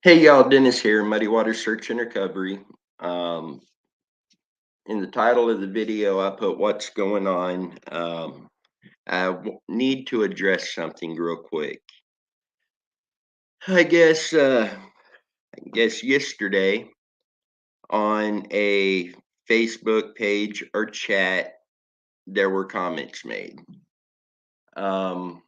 Hey y'all, Dennis here, Muddy Water Search and Recovery. Um, in the title of the video, I put what's going on. Need to address something real quick. I guess, yesterday on a Facebook page or chat, there were comments made. Um,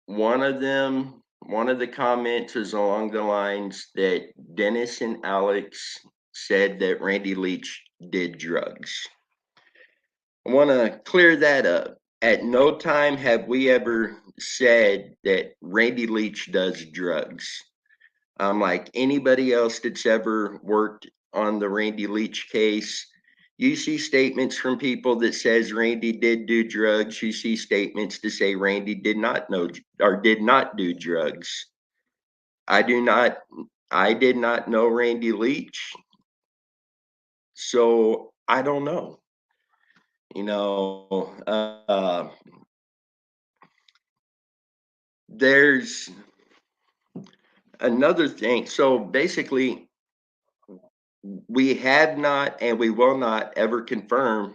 one of the comments is along the lines that Dennis and Alex said that Randy Leach did drugs. I want to clear that up. At no time have we ever said that Randy Leach does drugs. Like anybody else that's ever worked on the Randy Leach case, you see statements from people that says Randy did do drugs. You see statements to say Randy did not know or did not do drugs. I do not. I did not know Randy Leach, so I don't know. You know, there's another thing. So basically, we have not and we will not ever confirm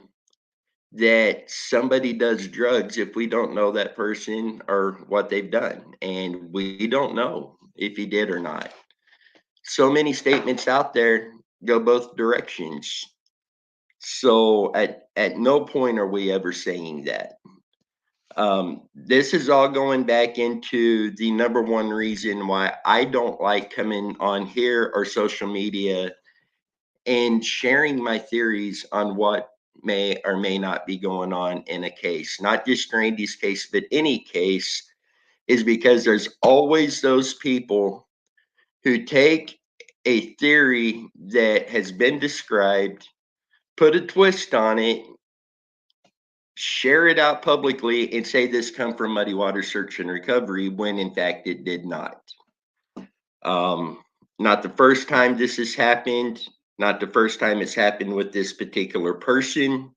that somebody does drugs if we don't know that person or what they've done. And we don't know if he did or not. So many statements out there go both directions. So at no point are we ever saying that. This is all going back into the number one reason why I don't like coming on here or social media and sharing my theories on what may or may not be going on in a case, not just Randy's case, but any case, is because there's always those people who take a theory that has been described, put a twist on it, share it out publicly, and say this come from Muddy Water Search and Recovery when in fact it did not. Um, Not the first time this has happened, not the first time it's happened with this particular person,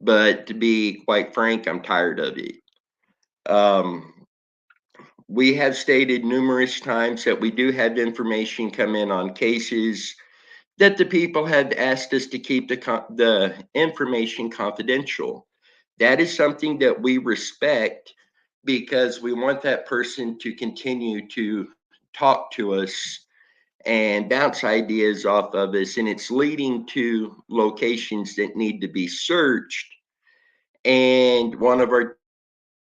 but to be quite frank, I'm tired of it. Um, we have stated numerous times that we do have information come in on cases that the people have asked us to keep the information confidential. That is something that we respect because we want that person to continue to talk to us and bounce ideas off of us, and it's leading to locations that need to be searched. And one of our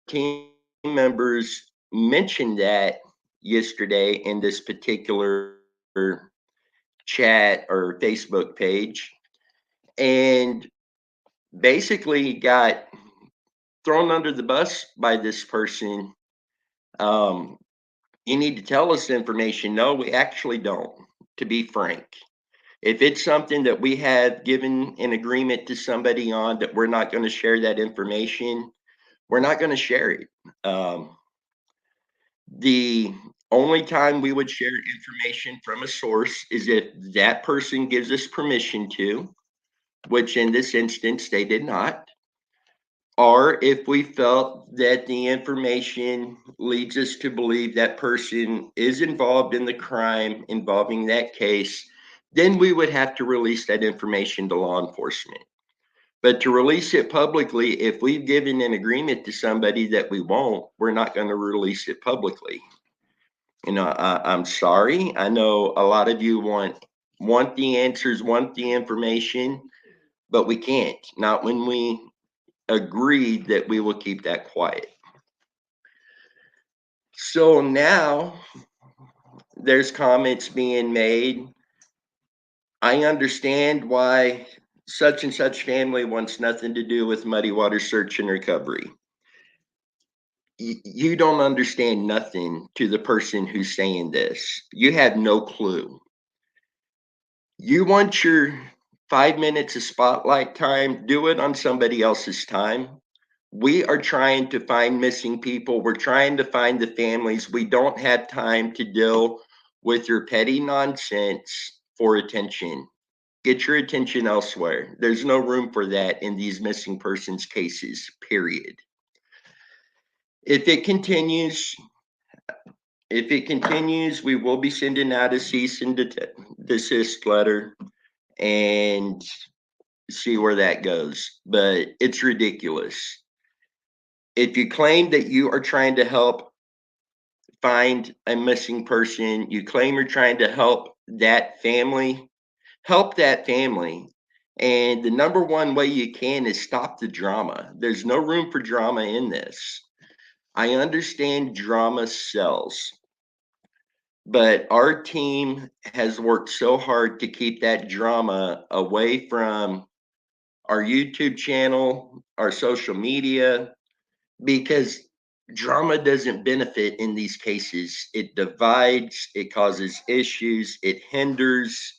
team members mentioned that yesterday in this particular chat or Facebook page, and basically got thrown under the bus by this person. Um, you need to tell us information. No, we actually don't, to be frank. If it's something that we have given an agreement to somebody on that we're not going to share that information, we're not going to share it. The only time we would share information from a source is if that person gives us permission to, which in this instance they did not, or if we felt that the information leads us to believe that person is involved in the crime involving that case, then we would have to release that information to law enforcement. But to release it publicly, if we've given an agreement to somebody that we won't, we're not going to release it publicly. I'm sorry. I know a lot of you want the answers, want the information, but we can't. Not when we agreed that we will keep that quiet. So now there's comments being made. I understand why such and such family wants nothing to do with Muddy Water Search and Recovery. You don't understand nothing to the person who's saying this. You have no clue. You want your 5 minutes of spotlight time, do it on somebody else's time. We are trying to find missing people. We're trying to find the families. We don't have time to deal with your petty nonsense for attention. Get your attention elsewhere. There's no room for that in these missing persons cases, period. If it continues, If it continues, we will be sending out a cease and desist letter and see where that goes. But it's ridiculous. If you claim that you are trying to help find a missing person, you claim you're trying to help that family. And the number one way you can is stop the drama. There's no room for drama in this. I understand drama sells, but our team has worked so hard to keep that drama away from our YouTube channel, our social media, because drama doesn't benefit in these cases. It divides, it causes issues, it hinders.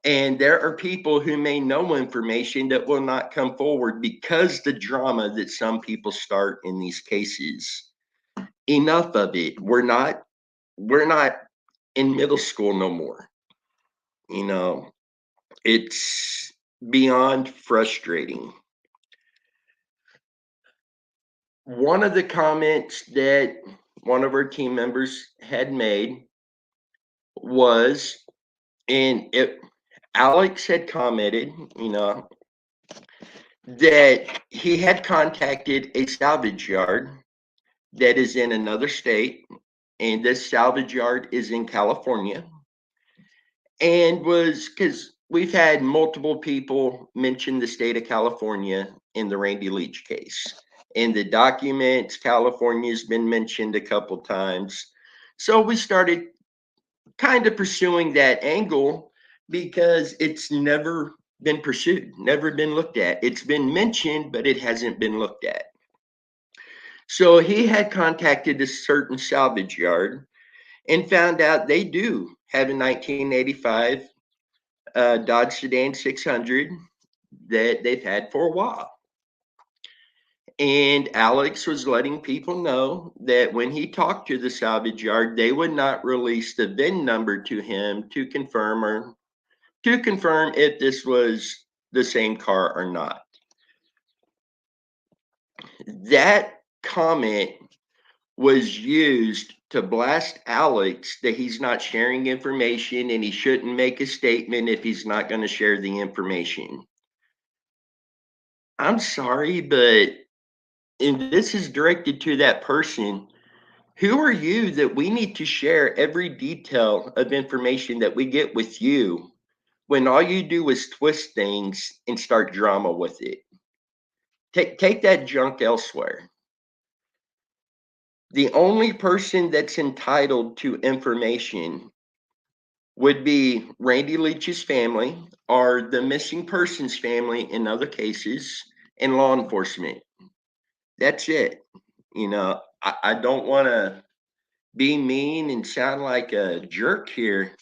And there are people who may know information that will not come forward because the drama that some people start in these cases. Enough of it. We're not in middle school no more. You know, it's beyond frustrating. One of the comments that one of our team members had made was, and it, Alex had commented, that he had contacted a salvage yard that is in another state, and this salvage yard is in California, and was because we've had multiple people mention the state of California in the Randy Leach case. In the documents, California's been mentioned a couple times. So we started kind of pursuing that angle because it's never been pursued, never been looked at. It's been mentioned, but it hasn't been looked at. So he had contacted a certain salvage yard and found out they do have a 1985 Dodge Sedan 600 that they've had for a while. And Alex was letting people know that when he talked to the salvage yard, they would not release the VIN number to him to confirm if this was the same car or not. That comment was used to blast Alex that he's not sharing information and he shouldn't make a statement if he's not going to share the information. I'm sorry, but and this is directed to that person. Who are you that we need to share every detail of information that we get with you when all you do is twist things and start drama with it? Take that junk elsewhere. The only person that's entitled to information would be Randy Leach's family or the missing person's family in other cases and law enforcement. That's it. I don't want to be mean and sound like a jerk here,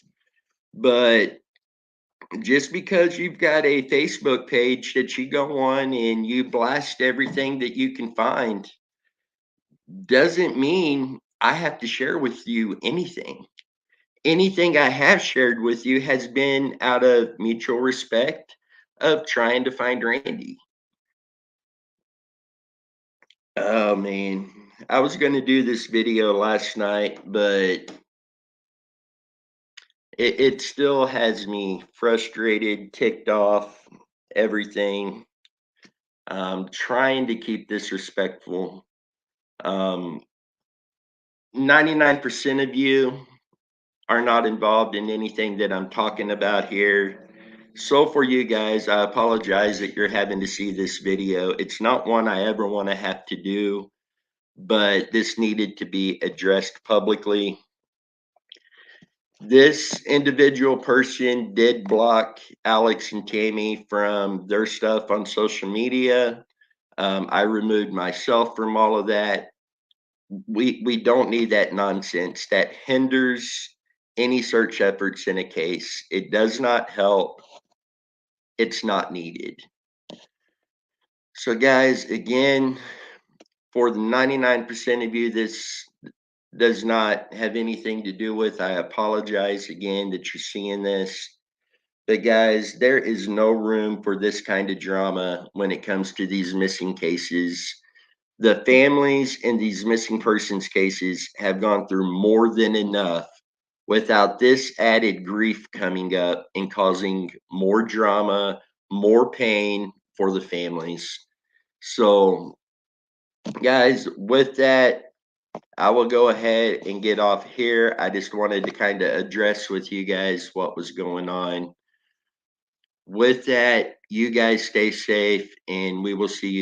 but just because you've got a Facebook page that you go on and you blast everything that you can find doesn't mean I have to share with you anything. Anything I have shared with you has been out of mutual respect of trying to find Randy. Oh man, I was going to do this video last night, but it still has me frustrated, ticked off, everything. Trying to keep this respectful. 99% of you are not involved in anything that I'm talking about here. So for you guys, I apologize that you're having to see this video. It's not one I ever want to have to do, but this needed to be addressed publicly. This individual person did block Alex and Tammy from their stuff on social media. I removed myself from all of that. We don't need that nonsense. That hinders any search efforts in a case. It does not help. It's not needed. So guys, again, for the 99% of you this does not have anything to do with, I apologize again that you're seeing this. But guys, there is no room for this kind of drama when it comes to these missing cases. The families in these missing persons cases have gone through more than enough without this added grief coming up and causing more drama, more pain for the families. So, guys, with that, I will go ahead and get off here. I just wanted to kind of address with you guys what was going on. With that, you guys stay safe, and we will see you